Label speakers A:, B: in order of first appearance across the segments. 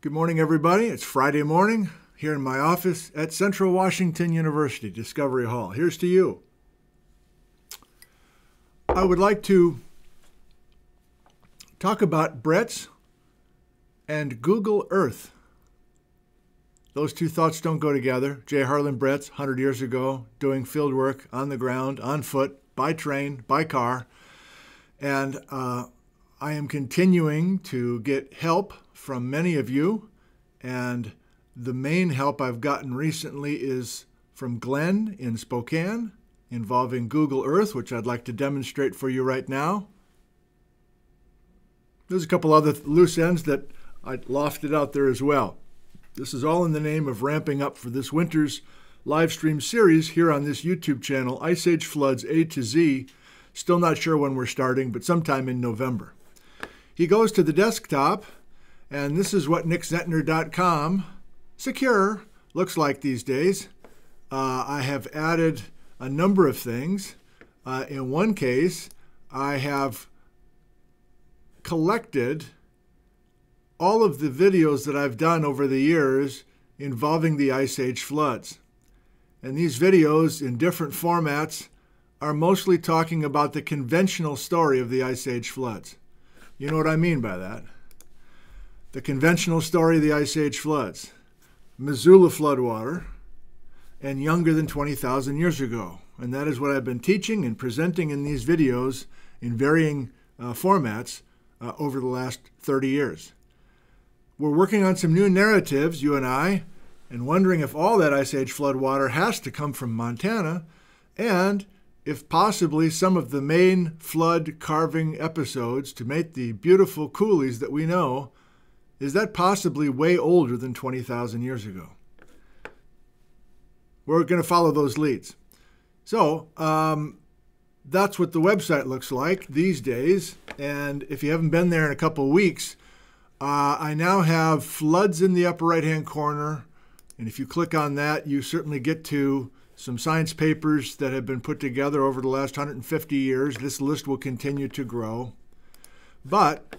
A: Good morning, everybody. It's Friday morning here in my office at Central Washington University, Discovery Hall. Here's to you. I would like to talk about Bretz and Google Earth. Those two thoughts don't go together. J Harlen Bretz, 100 years ago, doing field work on the ground, on foot, by train, by car. And I am continuing to get help from many of you. And the main help I've gotten recently is from Glenn in Spokane, involving Google Earth, which I'd like to demonstrate for you right now. There's a couple other loose ends that I lofted out there as well. This is all in the name of ramping up for this winter's live stream series here on this YouTube channel, Ice Age Floods A to Z. Still not sure when we're starting, but sometime in November. He goes to the desktop, and this is what nickzentner.com, secure, looks like these days. I have added a number of things. In one case, I have collected all of the videos that I've done over the years involving the Ice Age floods. And these videos in different formats are mostly talking about the conventional story of the Ice Age floods. You know what I mean by that? The conventional story of the Ice Age floods. Missoula floodwater and younger than 20,000 years ago. And that is what I've been teaching and presenting in these videos in varying formats over the last 30 years. We're working on some new narratives, you and I, and wondering if all that Ice Age floodwater has to come from Montana, and if possibly some of the main flood carving episodes to make the beautiful coulees that we know, is that possibly way older than 20,000 years ago? We're going to follow those leads. So that's what the website looks like these days. And if you haven't been there in a couple of weeks, I now have floods in the upper right-hand corner. And if you click on that, you certainly get to some science papers that have been put together over the last 150 years. This list will continue to grow. But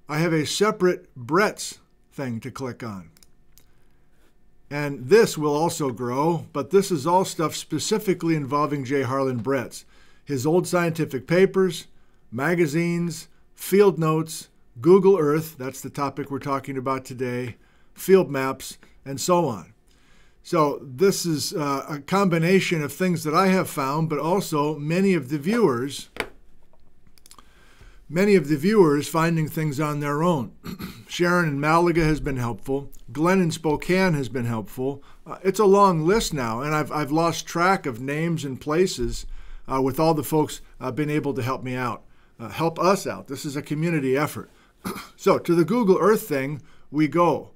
A: I have a separate Bretz thing to click on. And this will also grow, but this is all stuff specifically involving J Harlen Bretz. His old scientific papers, magazines, field notes, Google Earth, that's the topic we're talking about today, field maps, and so on. So this is a combination of things that I have found, but also many of the viewers finding things on their own. Sharon in Malaga has been helpful. Glenn in Spokane has been helpful. It's a long list now, and I've lost track of names and places with all the folks being able to help me out, help us out. This is a community effort. So to the Google Earth thing we go.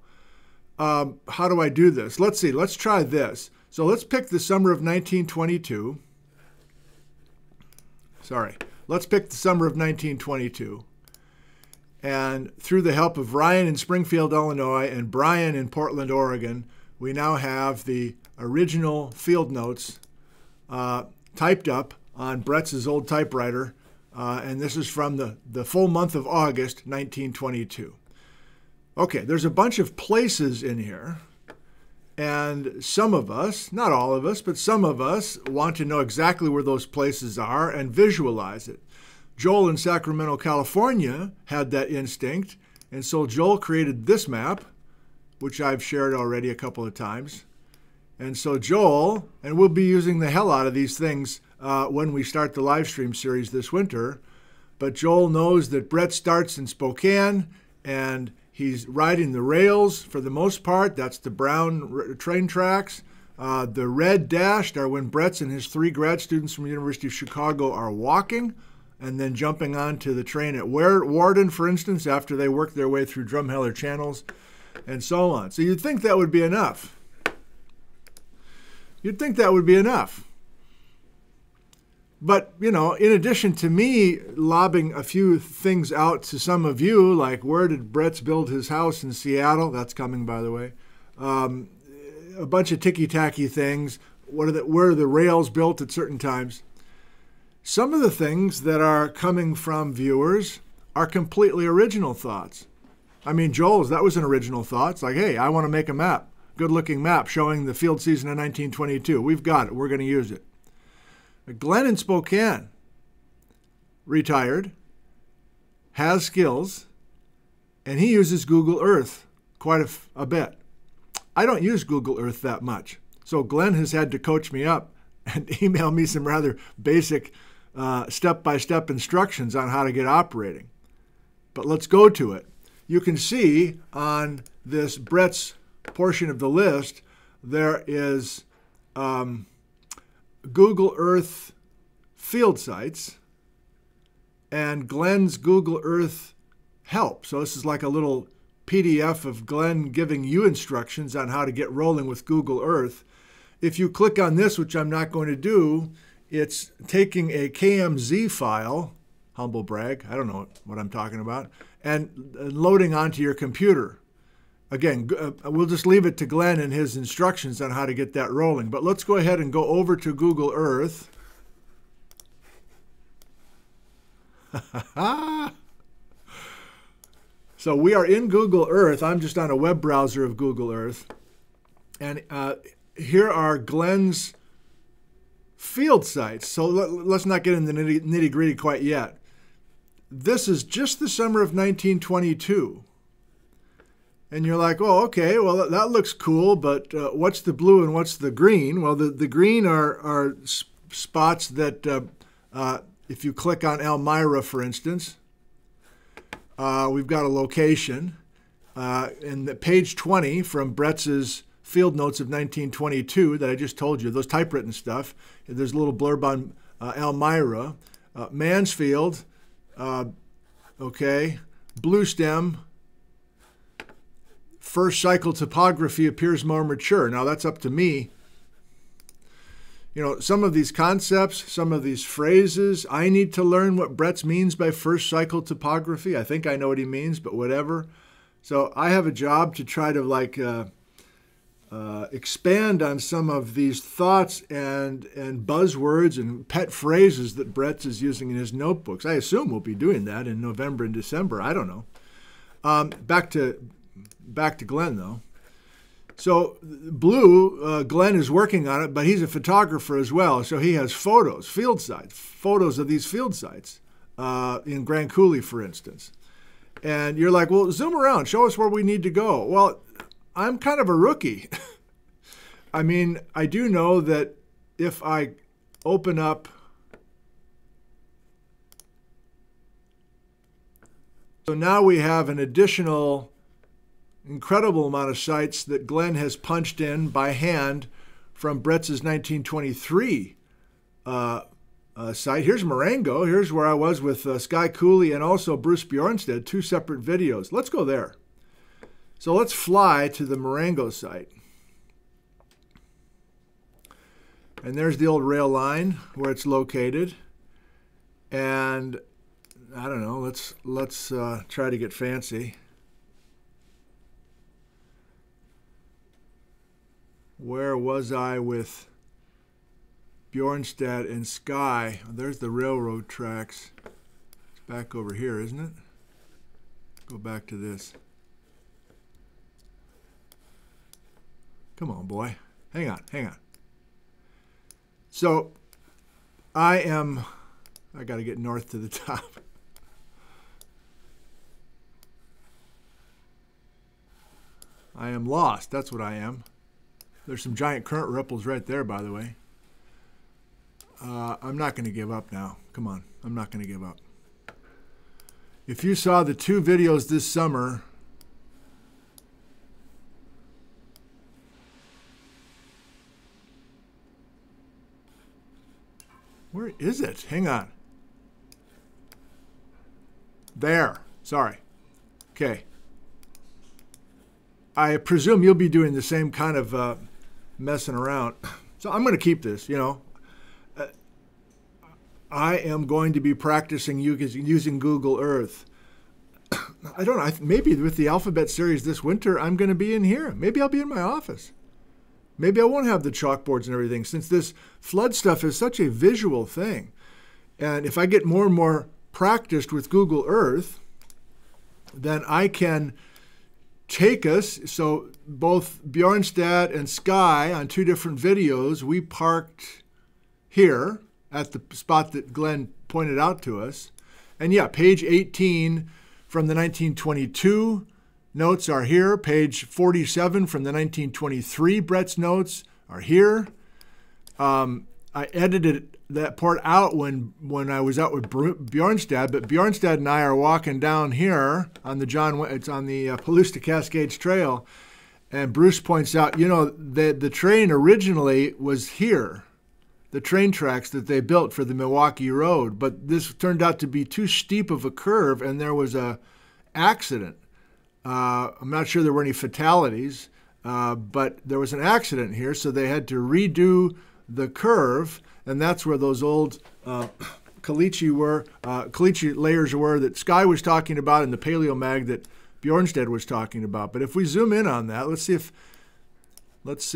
A: How do I do this? Let's see. Let's try this. So let's pick the summer of 1922. Let's pick the summer of 1922. And through the help of Ryan in Springfield, Illinois, and Brian in Portland, Oregon, we now have the original field notes typed up on Bretz's old typewriter. And this is from the full month of August, 1922. Okay, there's a bunch of places in here. And some of us, not all of us, but some of us want to know exactly where those places are and visualize it. Joel in Sacramento, California had that instinct. And so Joel created this map, which I've shared already a couple of times. And so Joel, and we'll be using the hell out of these things when we start the live stream series this winter. But Joel knows that Bretz starts in Spokane, and he's riding the rails for the most part. That's the brown train tracks. The red dashed are when Bretz and his 3 grad students from the University of Chicago are walking and then jumping onto the train at Warden, for instance, after they work their way through Drumheller channels and so on. So you'd think that would be enough. You'd think that would be enough. But, you know, in addition to me lobbing a few things out to some of you, like where did Bretz build his house in Seattle? That's coming, by the way. A bunch of ticky-tacky things. Where are the rails built at certain times? Some of the things that are coming from viewers are completely original thoughts. I mean, Joel's, that was an original thought. It's like, hey, I want to make a map, good-looking map showing the field season of 1922. We've got it. We're going to use it. Glenn in Spokane, retired, has skills, and he uses Google Earth quite a bit. I don't use Google Earth that much. So Glenn has had to coach me up and email me some rather basic step-by-step instructions on how to get operating. But let's go to it. You can see on this Bretz portion of the list, there is Google Earth field sites and Glenn's Google Earth help. So this is like a little PDF of Glenn giving you instructions on how to get rolling with Google Earth. If you click on this, which I'm not going to do, it's taking a KMZ file, humble brag, I don't know what I'm talking about, and loading onto your computer. Again, we'll just leave it to Glenn and his instructions on how to get that rolling. But let's go ahead and go over to Google Earth. So we are in Google Earth. I'm just on a web browser of Google Earth. And here are Glenn's field sites. So let's not get into the nitty-gritty quite yet. This is just the summer of 1922. And you're like, oh, okay, well, that looks cool, but what's the blue and what's the green? Well, the green are spots that, if you click on Elmira, for instance, we've got a location. And the page 20 from Bretz's Field Notes of 1922 that I just told you, those typewritten stuff, there's a little blurb on Elmira. Mansfield, okay, Blue Stem, first cycle topography appears more mature. Now that's up to me. You know, some of these concepts, some of these phrases, I need to learn what Bretz means by first cycle topography. I think I know what he means, but whatever. So I have a job to try to expand on some of these thoughts and buzzwords and pet phrases that Bretz is using in his notebooks. I assume we'll be doing that in November and December. I don't know. Back to Glenn, though. So blue, Glenn is working on it, but he's a photographer as well. So he has photos, field sites, photos of these field sites in Grand Coulee, for instance. And you're like, well, zoom around, show us where we need to go. Well, I'm kind of a rookie. I mean, I do know that if I open up, so now we have an additional incredible amount of sites that Glenn has punched in by hand from Bretz's 1923 site. Here's Marengo. Here's where I was with Sky Cooley and also Bruce Bjornstad, two separate videos. Let's go there. So let's fly to the Marengo site. And there's the old rail line where it's located. And I don't know, let's try to get fancy. Where was I with Bjornstad and Sky? There's the railroad tracks. It's back over here, isn't it? Go back to this. Come on, boy. Hang on, hang on. So I got to get north to the top. I am lost. That's what I am. There's some giant current ripples right there, by the way. I'm not going to give up now. Come on. I'm not going to give up. If you saw the two videos this summer, where is it? Hang on. There. Sorry. Okay. I presume you'll be doing the same kind of messing around. So I'm going to keep this, you know. I am going to be practicing using Google Earth. I don't know. Maybe with the alphabet series this winter, I'm going to be in here. Maybe I'll be in my office. Maybe I won't have the chalkboards and everything, since this flood stuff is such a visual thing. And if I get more and more practiced with Google Earth, then I can take us, so both Bjornstad and Sky on 2 different videos, we parked here at the spot that Glenn pointed out to us. And yeah, page 18 from the 1922 notes are here. Page 47 from the 1923 Bretz notes are here. I edited that part out when I was out with Bjornstad, but Bjornstad and I are walking down here on the it's on the Palusta Cascades Trail, and Bruce points out, you know, the train originally was here, the train tracks that they built for the Milwaukee Road, but this turned out to be too steep of a curve, and there was a accident. I'm not sure there were any fatalities, but there was an accident here, so they had to redo the curve, and that's where those old caliche layers were that Sky was talking about and the paleomag that Bjornstad was talking about. But if we zoom in on that, let's see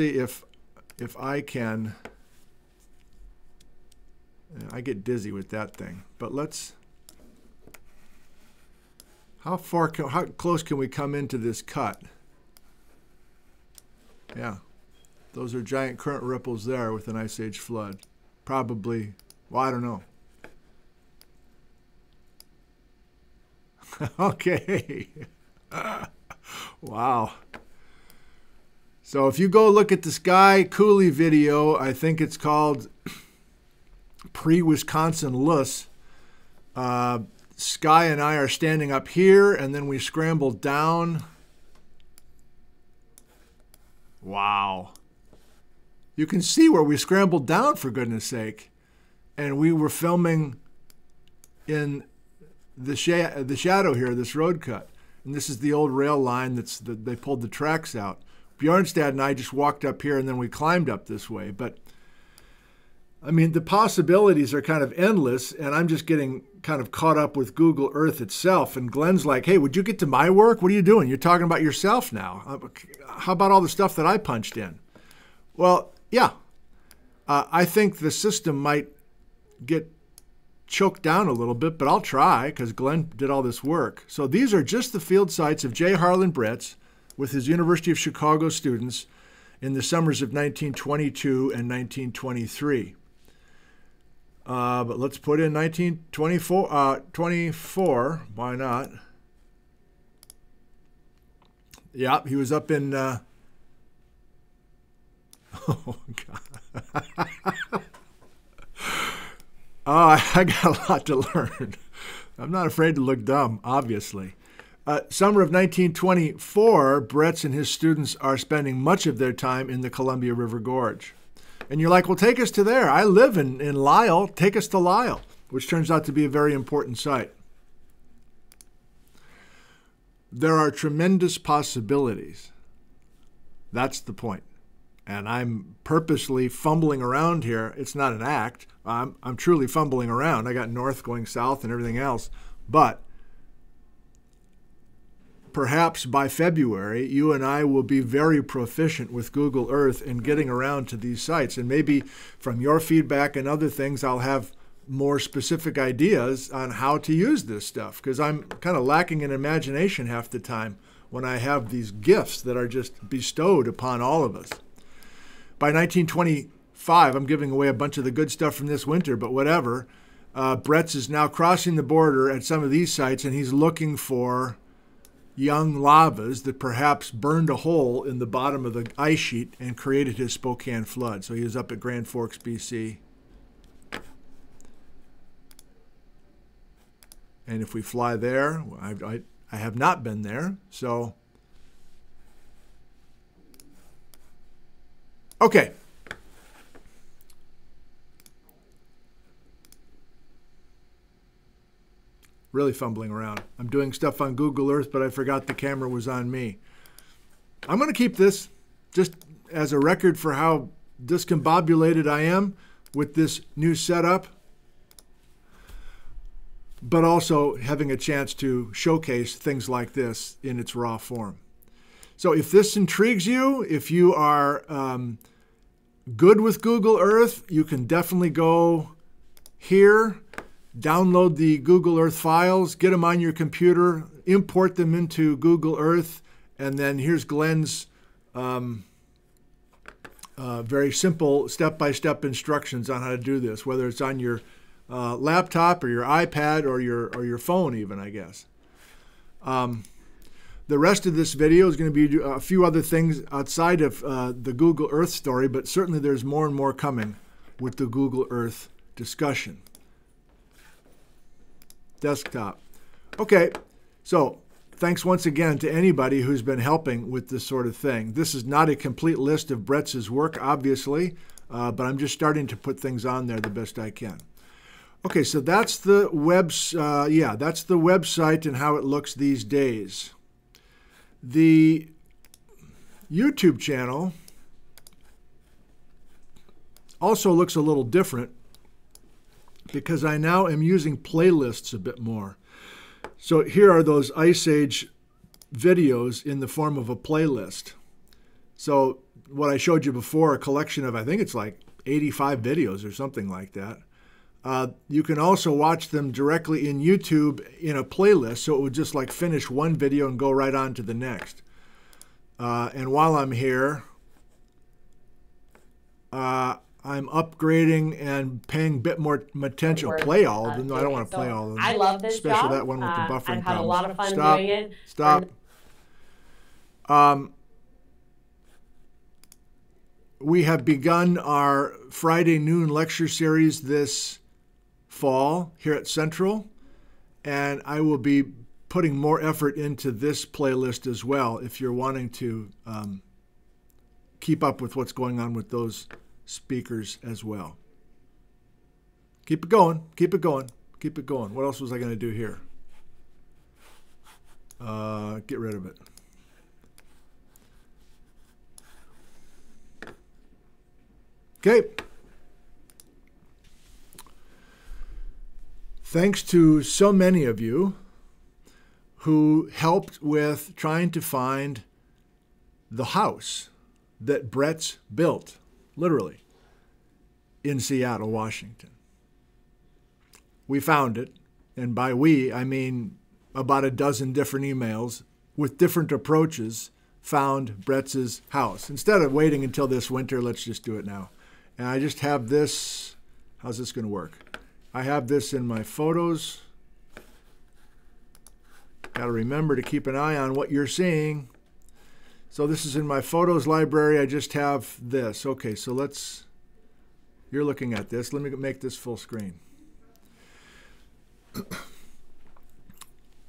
A: if I can. I get dizzy with that thing, but how close can we come into this cut? Yeah. Those are giant current ripples there with an Ice Age flood. Probably, well, I don't know. Okay. Wow. So if you go look at the Sky Cooley video, I think it's called Pre-Wisconsin Luss. Sky and I are standing up here, and then we scramble down. Wow. You can see where we scrambled down, for goodness sake. And we were filming in the shadow here, this road cut. And this is the old rail line they pulled the tracks out. Bjornstad and I just walked up here, and then we climbed up this way. But, I mean, the possibilities are kind of endless, and I'm just getting kind of caught up with Google Earth itself. And Glenn's like, hey, would you get to my work? What are you doing? You're talking about yourself now. How about all the stuff that I punched in? Well, yeah, I think the system might get choked down a little bit, but I'll try because Glenn did all this work. So these are just the field sites of J Harlen Bretz with his University of Chicago students in the summers of 1922 and 1923. But let's put in 1924, why not? Yeah, he was up in... Oh, God. Oh, I got a lot to learn. I'm not afraid to look dumb, obviously. Summer of 1924, Bretz and his students are spending much of their time in the Columbia River Gorge. And you're like, well, take us to there. I live in Lyle. Take us to Lyle, which turns out to be a very important site. There are tremendous possibilities. That's the point. And I'm purposely fumbling around here. It's not an act. I'm truly fumbling around. I got north going south and everything else. But perhaps by February, you and I will be very proficient with Google Earth in getting around to these sites. And maybe from your feedback and other things, I'll have more specific ideas on how to use this stuff, because I'm kind of lacking in imagination half the time when I have these gifts that are just bestowed upon all of us. By 1925, I'm giving away a bunch of the good stuff from this winter, but whatever. Bretz is now crossing the border at some of these sites, and he's looking for young lavas that perhaps burned a hole in the bottom of the ice sheet and created his Spokane flood. So he was up at Grand Forks, BC. And if we fly there, I have not been there, so... Okay. Really fumbling around. I'm doing stuff on Google Earth, but I forgot the camera was on me. I'm going to keep this just as a record for how discombobulated I am with this new setup, but also having a chance to showcase things like this in its raw form. So if this intrigues you, if you are good with Google Earth, you can definitely go here, download the Google Earth files, get them on your computer, import them into Google Earth, And then here's Glenn's very simple step-by-step instructions on how to do this, whether it's on your laptop or your iPad or your phone even, I guess. The rest of this video is going to be a few other things outside of the Google Earth story, but certainly there's more and more coming with the Google Earth discussion. Desktop. Okay, so thanks once again to anybody who's been helping with this sort of thing. This is not a complete list of Bretz's work, obviously, but I'm just starting to put things on there the best I can. Okay, so that's the that's the website and how it looks these days. The YouTube channel also looks a little different because I now am using playlists a bit more. So here are those Ice Age videos in the form of a playlist. So what I showed you before, a collection of, I think it's like 85 videos or something like that. You can also watch them directly in YouTube in a playlist, so it would just like finish one video and go right on to the next. And while I'm here, I'm upgrading and paying a bit more attention. Play all of them. No, I don't want to play all of them.
B: I love this
A: especially
B: job.
A: That one with the buffering
B: I've had a lot of fun
A: Stop.
B: doing it.
A: Stop. We have begun our Friday noon lecture series this fall here at Central, and I will be putting more effort into this playlist as well if you're wanting to keep up with what's going on with those speakers as well. Keep it going, keep it going, keep it going. What else was I going to do here? Get rid of it. Okay. Thanks to so many of you who helped with trying to find the house that Bretz built, literally, in Seattle, Washington. We found it, and by we, I mean about a dozen different emails with different approaches found Bretz's house. Instead of waiting until this winter, let's just do it now. And I just have this. How's this going to work? I have this in my photos. Got to remember to keep an eye on what you're seeing. So this is in my photos library. I just have this. Okay, so you're looking at this. Let me make this full screen.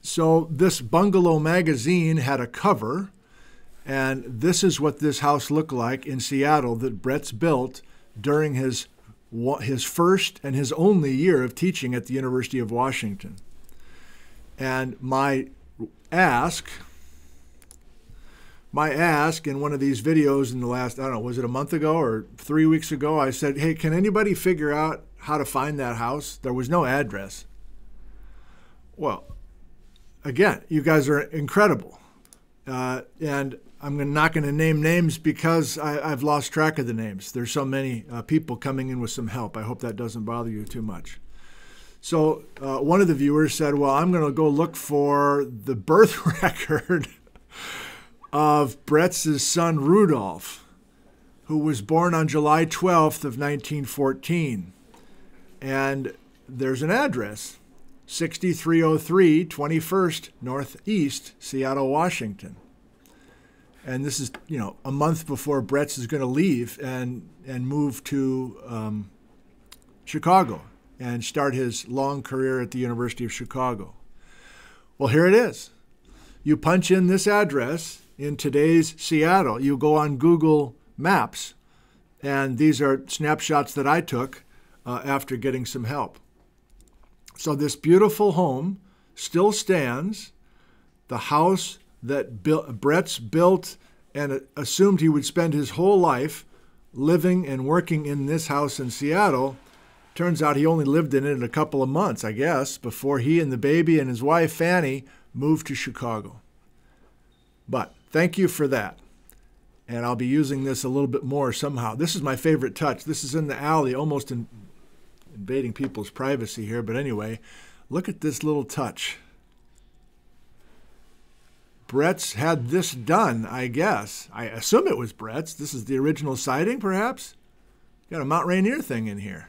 A: So this Bungalow magazine had a cover, and this is what this house looked like in Seattle that Bretz built during his first and his only year of teaching at the University of Washington. And my ask in one of these videos in the last, I don't know, was it a month ago or 3 weeks ago? I said, hey, can anybody figure out how to find that house? There was no address. Well, again, you guys are incredible. And I'm not going to name names because I've lost track of the names. There's so many people coming in with some help. I hope that doesn't bother you too much. So one of the viewers said, well, I'm going to go look for the birth record of Bretz's son, Rudolph, who was born on July 12th of 1914. And there's an address, 6303 21st Northeast, Seattle, Washington. And this is, a month before Bretz is going to leave and move to Chicago and start his long career at the University of Chicago. Well, here it is. You punch in this address in today's Seattle. You go on Google Maps, and these are snapshots that I took after getting some help. So this beautiful home still stands. The house that Bretz built and assumed he would spend his whole life living and working in this house in Seattle. Turns out he only lived in it a couple of months, I guess, before he and the baby and his wife, Fanny, moved to Chicago. But thank you for that. And I'll be using this a little bit more somehow. This is my favorite touch. This is in the alley, almost invading people's privacy here. But anyway, look at this little touch. Bretz had this done, I guess. I assume it was Bretz. This is the original sighting, perhaps? Got a Mount Rainier thing in here.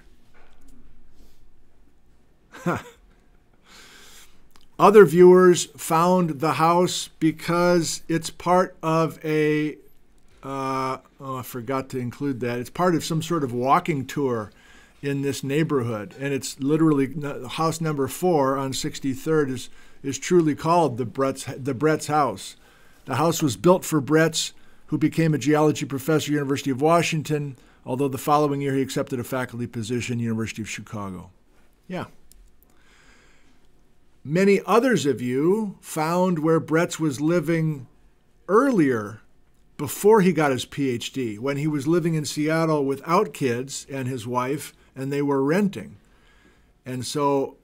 A: Other viewers found the house because it's part of a, I forgot to include that. It's part of some sort of walking tour in this neighborhood. And it's literally house number 4 on 63rd is truly called the Bretz house. The house was built for Bretz, who became a geology professor at the University of Washington, although the following year he accepted a faculty position at the University of Chicago. Yeah. Many others of you found where Bretz was living earlier, before he got his PhD, when he was living in Seattle without kids and his wife, and they were renting. And so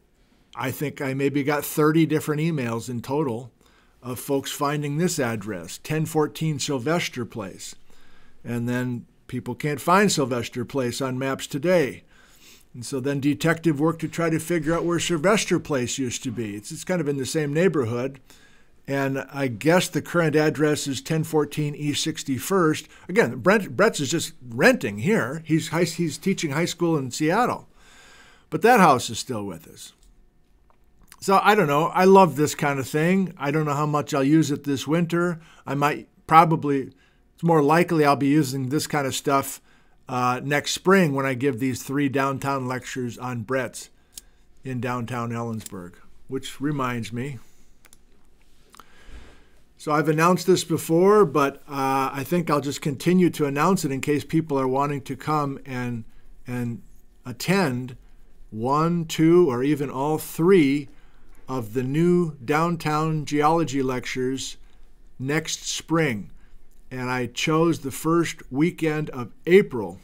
A: I think I maybe got 30 different emails in total of folks finding this address, 1014 Sylvester Place. And then people can't find Sylvester Place on maps today. And so then detective work to try to figure out where Sylvester Place used to be. It's kind of in the same neighborhood. And I guess the current address is 1014 East 61st. Again, Bretz is just renting here. He's teaching high school in Seattle. But that house is still with us. So I don't know. I love this kind of thing. I don't know how much I'll use it this winter. I might probably, it's more likely I'll be using this kind of stuff next spring when I give these 3 downtown lectures on Bretz in downtown Ellensburg, which reminds me. So I've announced this before, but I think I'll just continue to announce it in case people are wanting to come and attend 1, 2, or even all 3 of the new downtown geology lectures next spring. And I chose the first weekend of April.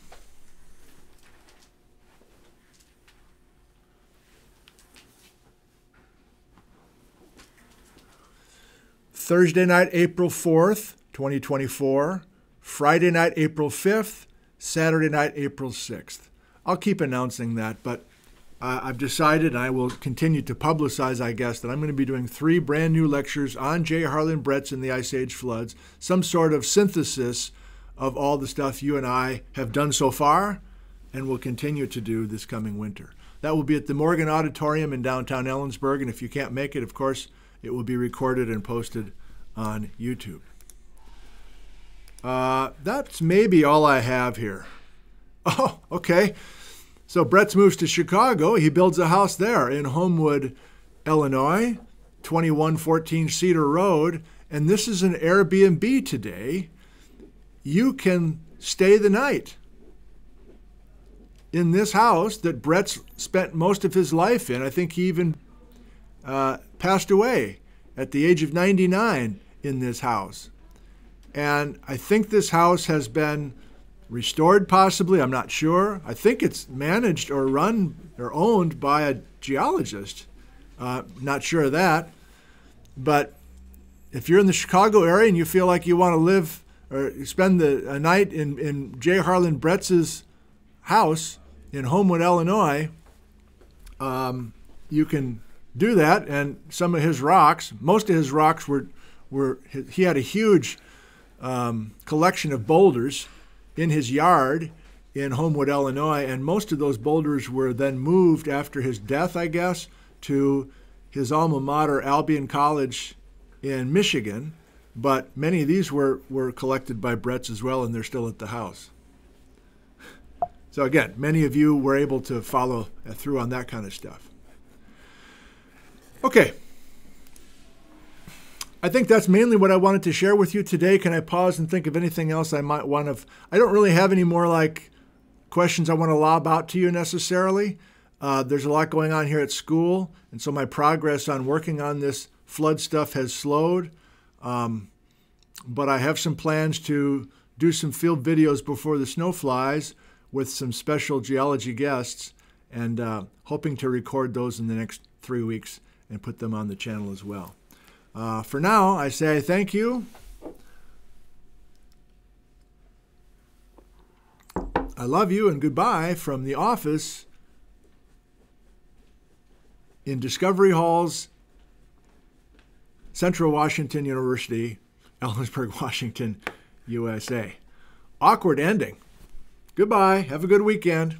A: Thursday night, April 4th, 2024. Friday night, April 5th. Saturday night, April 6th. I'll keep announcing that, but I've decided, and I will continue to publicize, I guess, that I'm going to be doing 3 brand new lectures on J Harlen Bretz and the Ice Age floods, some sort of synthesis of all the stuff you and I have done so far and will continue to do this coming winter. That will be at the Morgan Auditorium in downtown Ellensburg, and if you can't make it, of course, it will be recorded and posted on YouTube. That's maybe all I have here. Oh, okay. So Bretz moves to Chicago. He builds a house there in Homewood, Illinois, 2114 Cedar Road. And this is an Airbnb today. You can stay the night in this house that Bretz spent most of his life in. I think he even passed away at the age of 99 in this house. And I think this house has been restored, possibly. I'm not sure. I think it's managed or run or owned by a geologist. Not sure of that. But if you're in the Chicago area and you feel like you want to live or spend a night in J Harlen Bretz's house in Homewood, Illinois, you can do that. And some of his rocks, most of his rocks he had a huge collection of boulders in his yard in Homewood, Illinois, and most of those boulders were then moved after his death, I guess, to his alma mater, Albion College in Michigan. But many of these were collected by Bretz as well, and they're still at the house. So again, many of you were able to follow through on that kind of stuff. Okay. I think that's mainly what I wanted to share with you today. Can I pause and think of anything else I might want to? I don't really have any more like questions I want to lob out to you necessarily. There's a lot going on here at school, and so my progress on working on this flood stuff has slowed. But I have some plans to do some field videos before the snow flies with some special geology guests, and hoping to record those in the next 3 weeks and put them on the channel as well. For now, I say thank you. I love you and goodbye from the office in Discovery Hall's Central Washington University, Ellensburg, Washington, USA. Awkward ending. Goodbye. Have a good weekend.